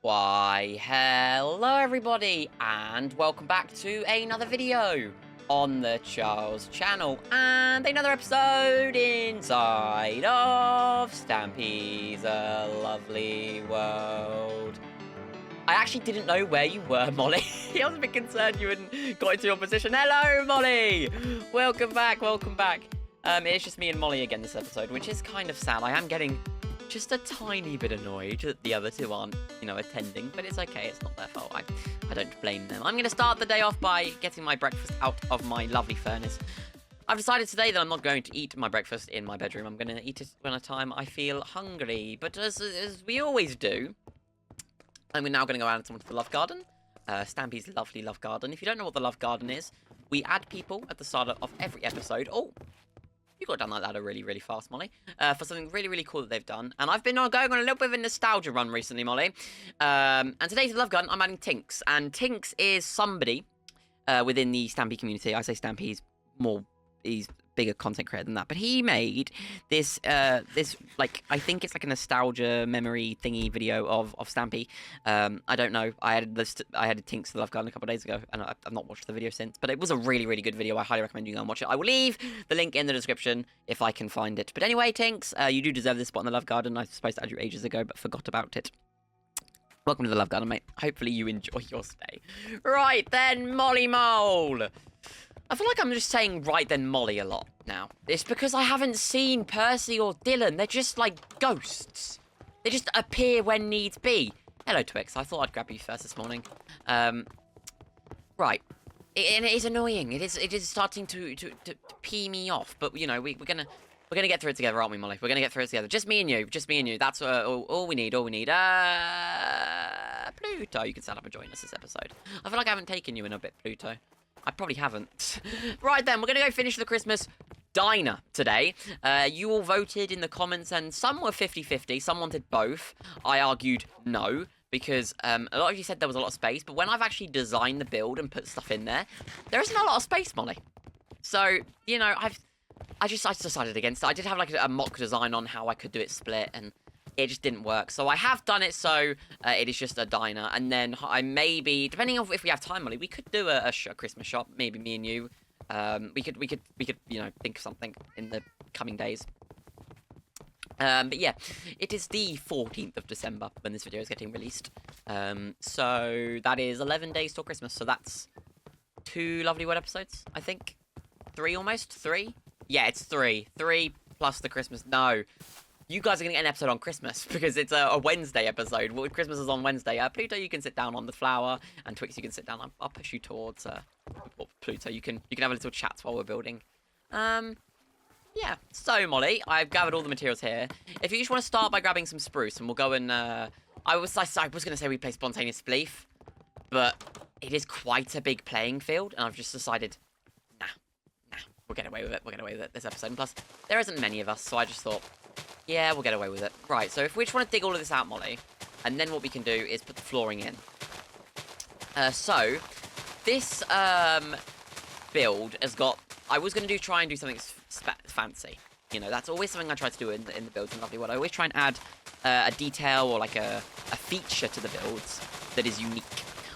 Why, hello everybody, and welcome back to another video on the Charles channel, and another episode inside of Stampy's A Lovely World. I actually didn't know where you were, Molly. I was a bit concerned you hadn't got into your position. Hello, Molly! Welcome back, welcome back. It's just me and Molly again this episode, which is kind of sad. I am getting just a tiny bit annoyed that the other two aren't, attending, but it's okay, it's not their fault. I don't blame them. I'm going to start the day off by getting my breakfast out of my lovely furnace. I've decided today that I'm not going to eat my breakfast in my bedroom. I'm going to eat it when a time I feel hungry, but as we always do, I'm now going to go out into the love garden, Stampy's lovely love garden. If you don't know what the love garden is, we add people at the start of every episode. Oh, you got down that ladder really, really fast, Molly, for something really, really cool that they've done. And I've been going on a little bit of a nostalgia run recently, Molly. And today's Love Gun, I'm adding Tinks. And Tinks is somebody within the Stampy community. I say Stampy, he's bigger content creator than that. But he made this, like, I think it's like a nostalgia memory thingy video of Stampy. I don't know. I added Tinks to the Love Garden a couple of days ago, and I've not watched the video since. But it was a really, really good video. I highly recommend you go and watch it. I will leave the link in the description if I can find it. But anyway, Tinks, you do deserve this spot in the Love Garden. I was supposed to add you ages ago, but forgot about it. Welcome to the Love Garden, mate. Hopefully you enjoy your stay. Right then, Molly Mole. I feel like I'm just saying right then Molly a lot now. It's because I haven't seen Percy or Dylan. They're just like ghosts. They just appear when needs be. Hello, Twix. I thought I'd grab you first this morning. Right. And it is annoying. It is starting to pee me off. But we're gonna get through it together, aren't we, Molly? We're gonna get through it together. Just me and you. Just me and you. That's all we need. All we need. Pluto, you can stand up and join us this episode. I feel like I haven't taken you in a bit, Pluto. I probably haven't. Right then, we're going to go finish the Christmas diner today. You all voted in the comments, and some were 50-50. Some wanted both. I argued no, because a lot of you said there was a lot of space. But when I've actually designed the build and put stuff in there isn't a lot of space, Molly. So, I decided against it. I did have like a mock design on how I could do it split, and it just didn't work. So I have done it so it is just a diner. And then I maybe, depending on if we have time, Molly, we could do a Christmas shop. Maybe me and you. We could think of something in the coming days. But yeah, it is the 14th of December when this video is getting released. So that is 11 days till Christmas. So that's 2 Lovely World episodes, I think. 3 almost? 3? Yeah, it's 3. 3 plus the Christmas. No. You guys are going to get an episode on Christmas, because it's a Wednesday episode. Well, Christmas is on Wednesday. Pluto, you can sit down on the flower, and Twix, you can sit down. I'll push you towards Pluto. You can have a little chat while we're building. Yeah. So, Molly, I've gathered all the materials here. If you just want to start by grabbing some spruce, and we'll go and... I was going to say we play Spontaneous Belief, but it is quite a big playing field, and I've just decided, nah, we'll get away with it. We'll get away with it this episode. And plus, there isn't many of us, so I just thought... yeah, we'll get away with it. Right, so if we just want to dig all of this out, Molly, and then what we can do is put the flooring in. So, this build has got... I was going to try and do something fancy. That's always something I try to do in the builds in Lovely World. I always try and add a detail or like a feature to the builds that is unique.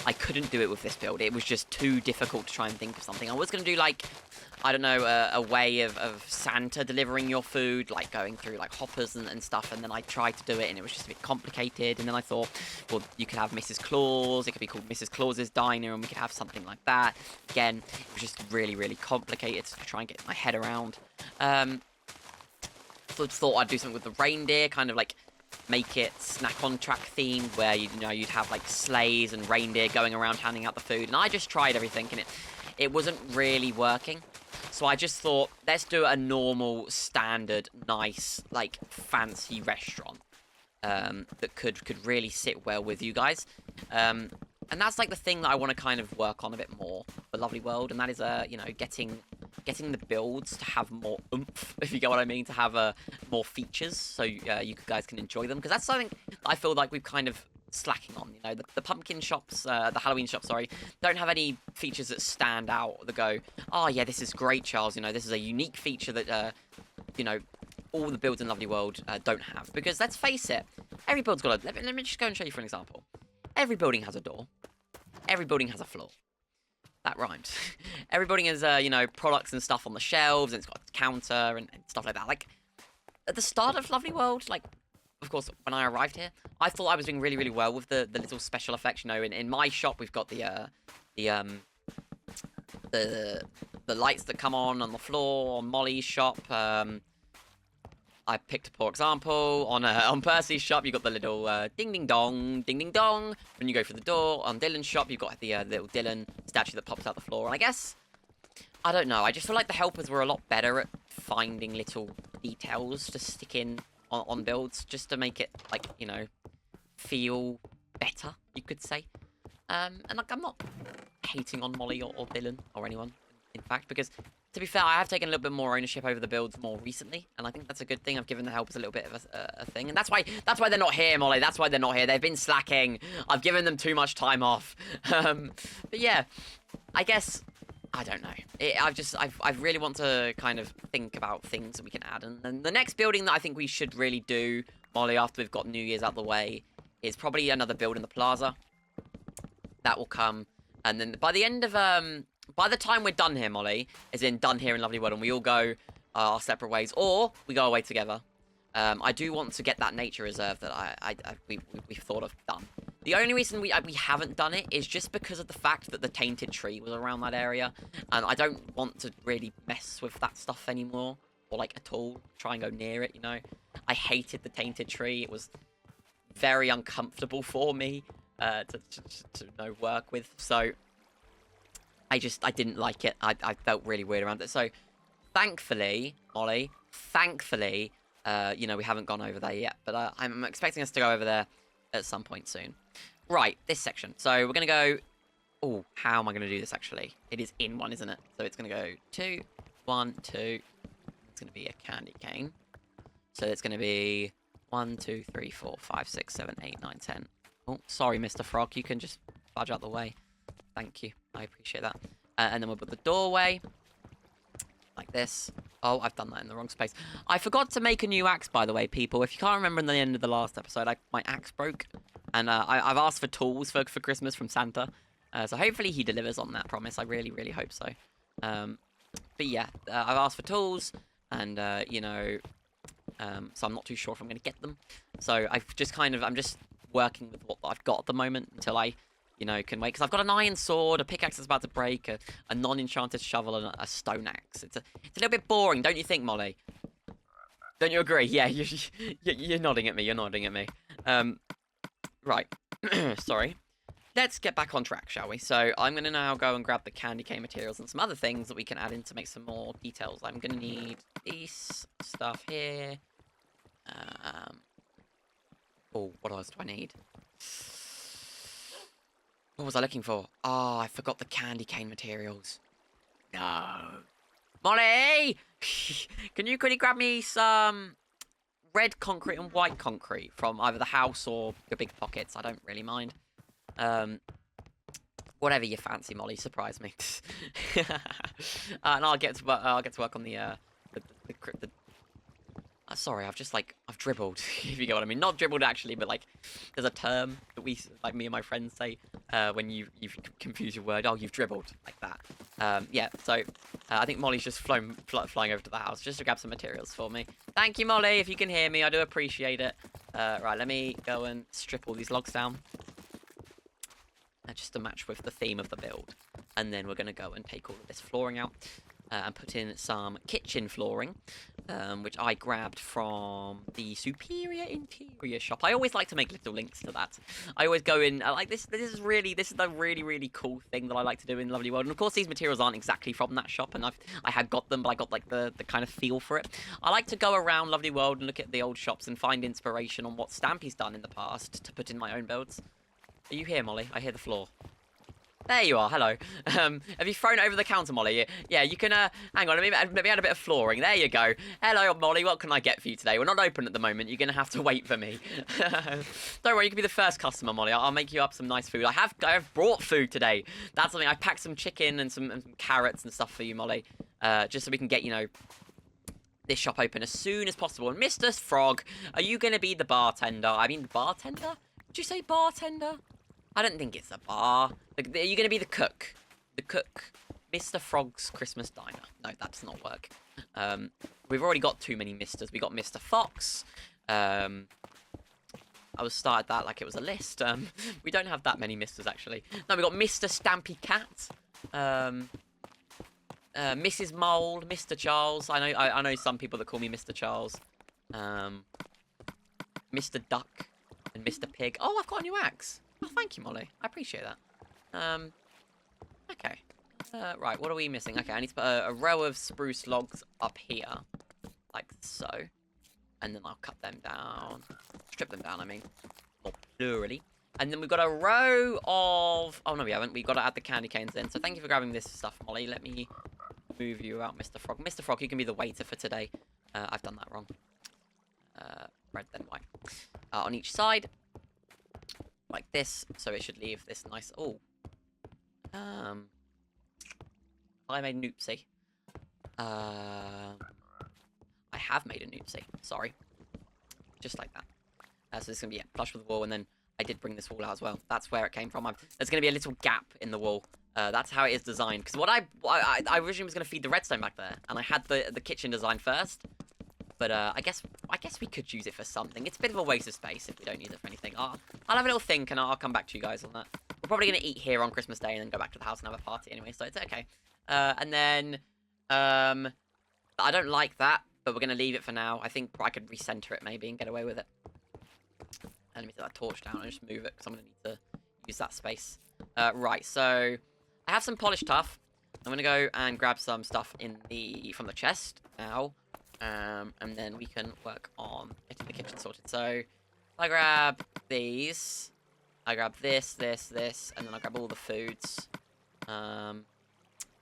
I couldn't do it with this build. It was just too difficult to try and think of something. I was going to do, like... I don't know, a way of Santa delivering your food, like going through like hoppers and stuff, and then I tried to do it and it was just a bit complicated, and then I thought, well, you could have Mrs. Claus, it could be called Mrs. Claus's Diner, and we could have something like that. Again, it was just really, really complicated to try and get my head around. Thought I'd do something with the reindeer, kind of like make it snack-on-track themed, where, you'd have like sleighs and reindeer going around handing out the food, and I just tried everything, and it wasn't really working. So I just thought, let's do a normal, standard, nice, like, fancy restaurant that could really sit well with you guys. And that's, like, the thing that I want to kind of work on a bit more for Lovely World, and that is, getting the builds to have more oomph, if you get what I mean, to have more features, so you guys can enjoy them. Because that's something I feel like we've kind of slacking on. The pumpkin shops, the Halloween shops, sorry, don't have any features that stand out that go, oh yeah, this is great, Charles, this is a unique feature that all the builds in Lovely World don't have. Because let's face it, every build's got let me just go and show you for an example. every building has a door. Every building has a floor. That rhymes. Every building has, you know, products and stuff on the shelves, and it's got a counter and stuff like that. Like, at the start of Lovely World, like, of course, when I arrived here, I thought I was doing really, really well with the little special effects. You know, in my shop, we've got the lights that come on the floor. On Molly's shop, I picked a poor example. On Percy's shop, you've got the little ding ding dong, ding ding dong. When you go through the door, on Dylan's shop, you've got the little Dylan statue that pops out the floor. And I guess, I don't know, I just feel like the helpers were a lot better at finding little details to stick in on builds, just to make it, like, you know, feel better, you could say. And, like, I'm not hating on Molly or Dylan or anyone, in fact, because, to be fair, I have taken a little bit more ownership over the builds more recently, and I think that's a good thing. I've given the helpers a little bit of a thing, and that's why they're not here, Molly. That's why they're not here. They've been slacking. I've given them too much time off. But yeah, I guess, I don't know. I really want to kind of think about things that we can add, and the next building that I think we should really do, Molly, after we've got New Year's out the way, is probably another build in the plaza. That will come, and then by the end of by the time we're done here, Molly, as in done here in Lovely World, and we all go our separate ways, or we go away together, I do want to get that nature reserve that we've thought of done. The only reason we haven't done it is just because of the fact that the tainted tree was around that area, and I don't want to really mess with that stuff anymore, or like at all, try and go near it, you know. I hated the tainted tree. It was very uncomfortable for me to work with, so I didn't like it. I felt really weird around it. So, thankfully, Molly, you know, we haven't gone over there yet. But I'm expecting us to go over there at some point soon. Right, this section. So, we're going to go... Oh, how am I going to do this, actually? It is in one, isn't it? So, it's going to go 2, 1, 2. It's going to be a candy cane. So, it's going to be 1, 2, 3, 4, 5, 6, 7, 8, 9, 10. Oh, sorry, Mr. Frog. You can just fudge out the way. Thank you. I appreciate that. And then we'll put the doorway like this. Oh, I've done that in the wrong space. I forgot to make a new axe, by the way, people. If you can't remember in the end of the last episode, my axe broke. And I've asked for tools for Christmas from Santa. So hopefully he delivers on that promise. I really, really hope so. But yeah, I've asked for tools. And, you know, so I'm not too sure if I'm going to get them. So I'm just working with what I've got at the moment until I... you know, can wait, because I've got an iron sword, a pickaxe that's about to break, a non-enchanted shovel, and a stone axe. It's a little bit boring, don't you think, Molly? Don't you agree? Yeah, you're nodding at me, you're nodding at me. Right. Sorry. Let's get back on track, shall we? So, I'm going to now go and grab the candy cane materials and some other things that we can add in to make some more details. I'm going to need this stuff here. Oh, what else do I need? What was I looking for? Oh, I forgot the candy cane materials. No. Molly! Can you quickly grab me some red concrete and white concrete from either the house or your big pockets? I don't really mind. Whatever you fancy, Molly. Surprise me. And I'll get to work on the sorry, I've dribbled, if you get what I mean. Not dribbled, actually, but, like, there's a term that me and my friends say, when you've confused your word. Oh, you've dribbled, like that. Yeah, so, I think Molly's just flying over to the house just to grab some materials for me. Thank you, Molly, if you can hear me. I do appreciate it. Right, let me go and strip all these logs down. Just to match with the theme of the build. And then we're going to go and take all of this flooring out. And put in some kitchen flooring, which I grabbed from the Superior Interior shop. I always like to make little links to that. I always go in, like, this is the really, really cool thing that I like to do in Lovely World. And of course, these materials aren't exactly from that shop, and I had got them, but I got, like, the kind of feel for it. I like to go around Lovely World and look at the old shops and find inspiration on what Stampy's done in the past to put in my own builds. Are you here, Molly? I hear the floor. There you are, hello. Have you thrown it over the counter, Molly? Yeah, you can, hang on, let me add a bit of flooring. There you go. Hello, Molly, what can I get for you today? We're not open at the moment. You're going to have to wait for me. Don't worry, you can be the first customer, Molly. I'll make you up some nice food. I have brought food today. That's something. I packed some chicken and some carrots and stuff for you, Molly. Just so we can get, you know, this shop open as soon as possible. And Mr. Frog, are you going to be the bartender? I mean, the bartender? Did you say bartender? I don't think it's a bar. Are you going to be the cook? The cook. Mr. Frog's Christmas Diner. No, that does not work. We've already got too many Misters. We got Mr. Fox. I was started that like it was a list. We don't have that many Misters, actually. No, we got Mr. Stampy Cat. Mrs. Mold, Mr. Charles. I know some people that call me Mr. Charles. Mr. Duck and Mr. Pig. Oh, I've got a new axe. Oh, thank you, Molly. I appreciate that. Okay. Right, what are we missing? Okay, I need to put a row of spruce logs up here. Like so. And then I'll cut them down. Strip them down, I mean. Or plurally. And then we've got a row of... Oh, no, we haven't. We've got to add the candy canes in. So thank you for grabbing this stuff, Molly. Let me move you out, Mr. Frog. Mr. Frog, you can be the waiter for today. I've done that wrong. Red, then white. On each side. Like this. So it should leave this nice... Oh. I made an oopsie. I have made an oopsie. Sorry. Just like that. So this is going to be flush with the wall, and then I did bring this wall out as well. That's where it came from. There's going to be a little gap in the wall. That's how it is designed. Because what I originally was going to feed the redstone back there, and I had the kitchen design first. But I guess we could use it for something. It's a bit of a waste of space if we don't use it for anything. I'll have a little think, and I'll come back to you guys on that. We're probably going to eat here on Christmas Day and then go back to the house and have a party anyway, so it's okay. And then, I don't like that, but we're going to leave it for now. I think I could recenter it maybe and get away with it. And let me set that torch down and just move it, because I'm going to need to use that space. Right, so I have some polished tuff. I'm going to go and grab some stuff from the chest now. And then we can work on getting the kitchen sorted. So I grab these. I grab this, and then I grab all the foods.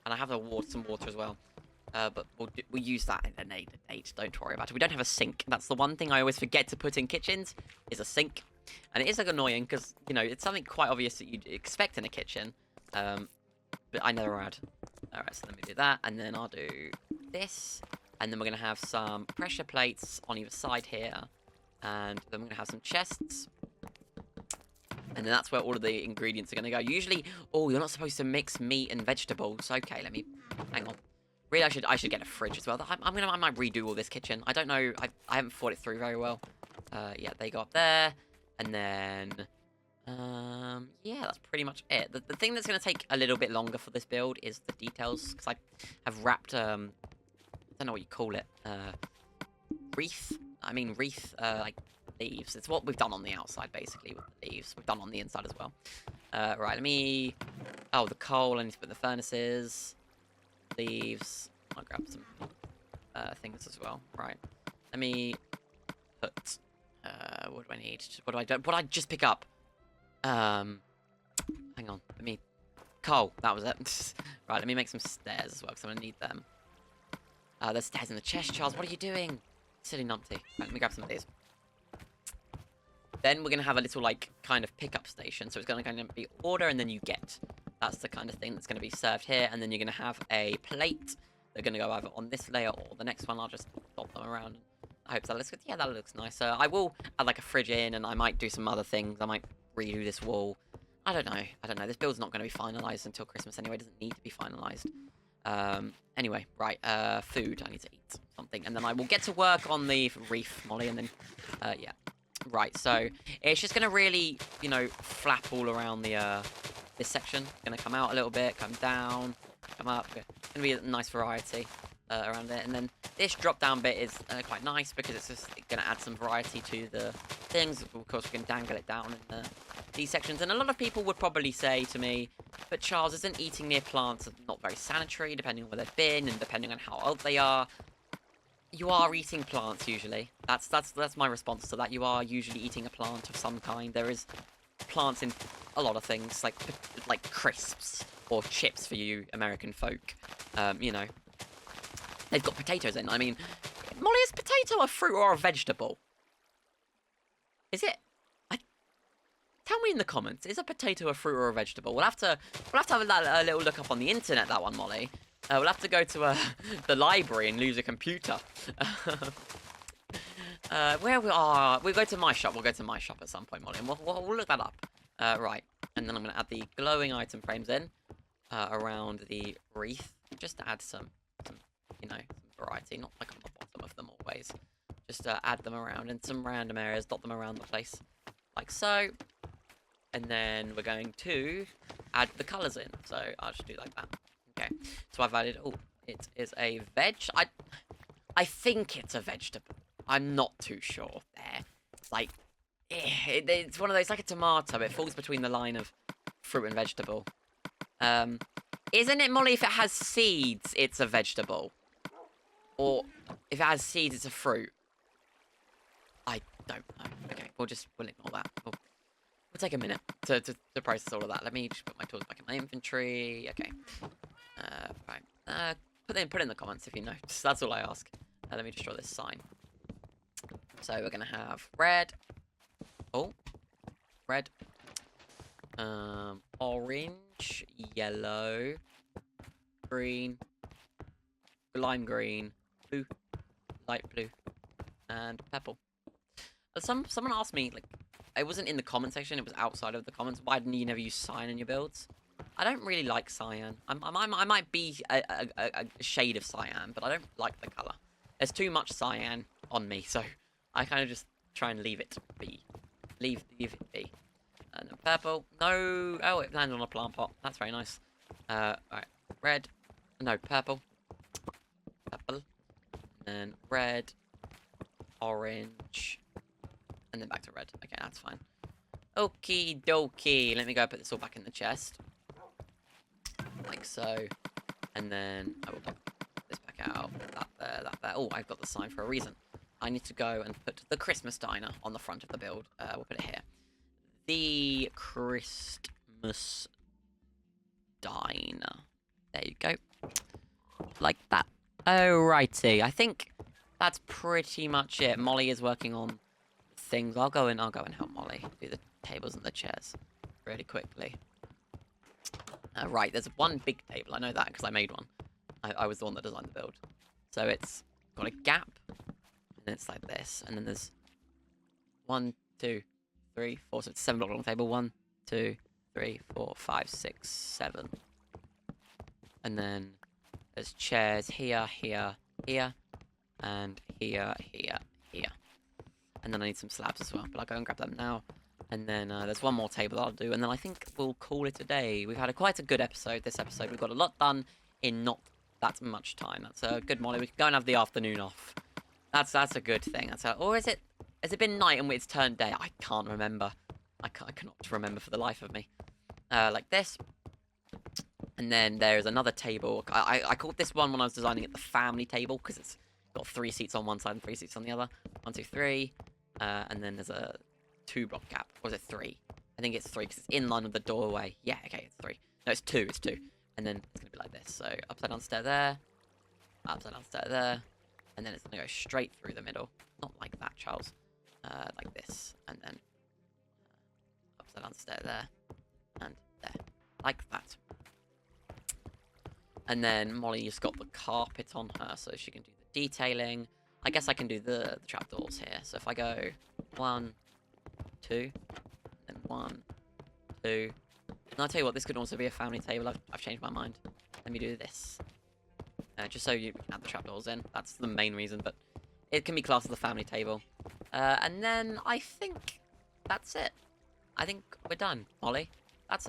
And I have some water as well. But we'll use that in a later date. Don't worry about it. We don't have a sink. That's the one thing I always forget to put in kitchens, is a sink. And it is like annoying because, you know, it's something quite obvious that you'd expect in a kitchen. But I never had. Alright, so let me do that. And then I'll do this. And then we're going to have some pressure plates on either side here. And then we're going to have some chests. And then that's where all of the ingredients are going to go. Usually, oh, you're not supposed to mix meat and vegetables. Okay, let me... Hang on. Really, I should get a fridge as well. I might redo all this kitchen. I don't know. I haven't thought it through very well. Yeah, they go up there. And then... yeah, that's pretty much it. The thing that's going to take a little bit longer for this build is the details. Because I have wrapped... I don't know what you call it. Wreath? I mean, wreath, like... leaves. It's what we've done on the outside, basically, with the leaves. We've done on the inside as well. Right, let me... Oh, the coal. I need to put the furnaces. Leaves. I'll grab some things as well. Right. Let me put... what do I need? What did I just pick up? Hang on. Let me... Coal. That was it. Right, let me make some stairs as well, because I'm going to need them. There's stairs in the chest, Charles. What are you doing? Silly numpty. Right, let me grab some of these. Then we're going to have a little, like, kind of pickup station. So it's going to kind of be order and then you get. That's the kind of thing that's going to be served here. And then you're going to have a plate. They're going to go either on this layer or the next one. I'll just dot them around. I hope that looks good. Yeah, that looks nice. I will add, like, a fridge in, and I might do some other things. I might redo this wall. I don't know. This build's not going to be finalised until Christmas anyway. It doesn't need to be finalised. Anyway, right. Food. I need to eat something. And then I will get to work on the reef, Molly, and then, yeah. Right, so it's just going to really, you know, flap all around the this section. Going to come out a little bit, come down, come up. Going to be a nice variety around it. And then this drop-down bit is quite nice because it's just going to add some variety to the things. Of course, we can dangle it down in these sections. And a lot of people would probably say to me, but Charles, isn't eating near plants not very sanitary, depending on where they've been and depending on how old they are? You are eating plants, usually. That's my response to that. You are usually eating a plant of some kind. There is plants in a lot of things, like crisps or chips for you American folk. You know. They've got potatoes in. I mean, Molly, is potato a fruit or a vegetable? Is it? Tell me in the comments. Is a potato a fruit or a vegetable? We'll have to have a little look up on the internet, that one, Molly. We'll have to go to the library and lose a computer. Where we are, we'll go to my shop. We'll go to my shop at some point, Molly, and we'll look that up. Right, And then I'm going to add the glowing item frames in around the wreath, just to add some some variety, not like on the bottom of them always. Just add them around in some random areas, dot them around the place, like so. And then we're going to add the colours in, so I'll just do like that. Okay, so I've added, oh, it is a veg. I think it's a vegetable. I'm not too sure there. It's like, it's one of those, like a tomato. It falls between the line of fruit and vegetable. Isn't it, Molly, if it has seeds, it's a vegetable? Or if it has seeds, it's a fruit? I don't know. Okay, we'll ignore that. We'll take a minute to process all of that. Let me just put my tools back in my inventory. Okay. Right. Put it in the comments if you know. That's all I ask. Let me just draw this sign. So we're gonna have red. Oh, red. Orange, yellow, green, lime green, blue, light blue, and purple. But someone asked me, like, it wasn't in the comment section, it was outside of the comments, why didn't you never use cyan in your builds? I don't really like cyan. I might be a shade of cyan, but I don't like the colour. There's too much cyan on me, so I kind of just try and leave it be. Leave it be. And then purple. No. Oh, it landed on a plant pot. That's very nice. Alright. Red. No, purple. Purple. And then red. Orange. And then back to red. Okay, that's fine. Okie dokie. Let me go put this all back in the chest. Like so. And then I will put this back out. That there, that there. Oh, I've got the sign for a reason. I need to go and put the Christmas diner on the front of the build. We'll put it here. The Christmas diner. There you go. Like that. Alrighty. I think that's pretty much it. Molly is working on things. I'll go and help Molly do the tables and the chairs really quickly. Right, there's one big table. I know that because I made one. I was the one that designed the build. So it's got a gap. And then it's like this. And then there's 1, 2, 3, 4. So it's 7 block long table. 1, 2, 3, 4, 5, 6, 7. And then there's chairs here, here, here. And here, here, here. And then I need some slabs as well. But I'll go and grab them now. And then there's one more table that I'll do. And then I think we'll call it a day. We've had quite a good episode this episode. We've got a lot done in not that much time. That's good, Molly. We can go and have the afternoon off. That's a good thing. Or has it been night and it's turned day? I can't remember. I cannot remember for the life of me. Like this. And then there's another table. I called this one when I was designing it the family table because it's got 3 seats on one side and 3 seats on the other. 1, 2, 3. And then there's a 2 block gap. Or is it 3? I think it's 3 because it's in line with the doorway. Yeah, okay, it's 3. No, it's 2. It's 2. And then it's going to be like this. So upside down stair there. Upside down stair there. And then it's going to go straight through the middle. Not like that, Charles. Like this. And then upside down stair there. And there. Like that. And then Molly just got the carpet on her so she can do the detailing. I guess I can do the trapdoors here. So if I go 1, 2, then 1, 2. And I'll tell you what, this could also be a family table. I've changed my mind. Let me do this. Just so you can add the trapdoors in. That's the main reason, but it can be classed as a family table. And then I think that's it. I think we're done, Molly. That's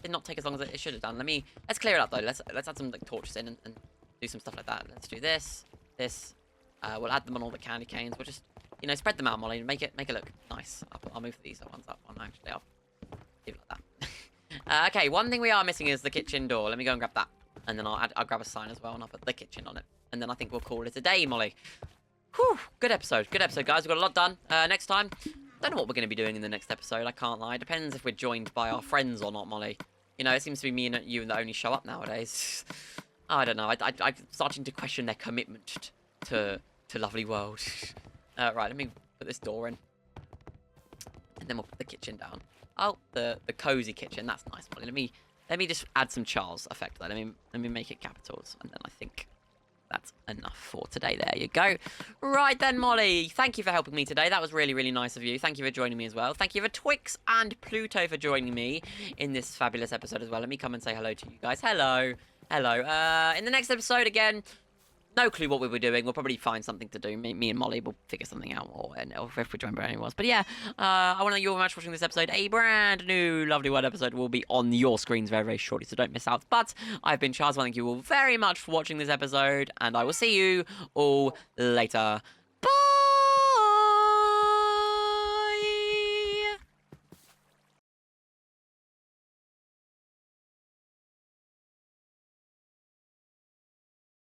did not take as long as it should have done. Let's clear it up though. Let's add some like torches in and do some stuff like that. Let's do this. We'll add them on all the candy canes. We'll just spread them out, Molly, and make it look nice. I'll move these ones up one actually. I'll leave it like that. Okay, one thing we are missing is the kitchen door. Let me go and grab that. And then I'll grab a sign as well, and I'll put the kitchen on it. And then I think we'll call it a day, Molly. Whew, good episode, guys. We've got a lot done. Next time, don't know what we're going to be doing in the next episode, I can't lie. Depends if we're joined by our friends or not, Molly. It seems to be me and you that only show up nowadays. I don't know, I'm starting to question their commitment to lovely world. Right, let me put this door in. And then we'll put the kitchen down. Oh, the cozy kitchen, that's nice, Molly. Let me just add some Charles effect there. Let me make it capitals, and then I think that's enough for today. There you go. Right then, Molly. Thank you for helping me today. That was really, really nice of you. Thank you for joining me as well. Thank you for Twix and Pluto for joining me in this fabulous episode as well. Let me come and say hello to you guys. Hello. Hello. In the next episode, again, no clue what we'll be doing. We'll probably find something to do. Me and Molly will figure something out, or if we remember anyone else. But yeah, I want to thank you all very much for watching this episode. A brand new Lovely World episode will be on your screens very, very shortly, so don't miss out. But I've been Charles. Thank you all very much for watching this episode, and I will see you all later. Bye!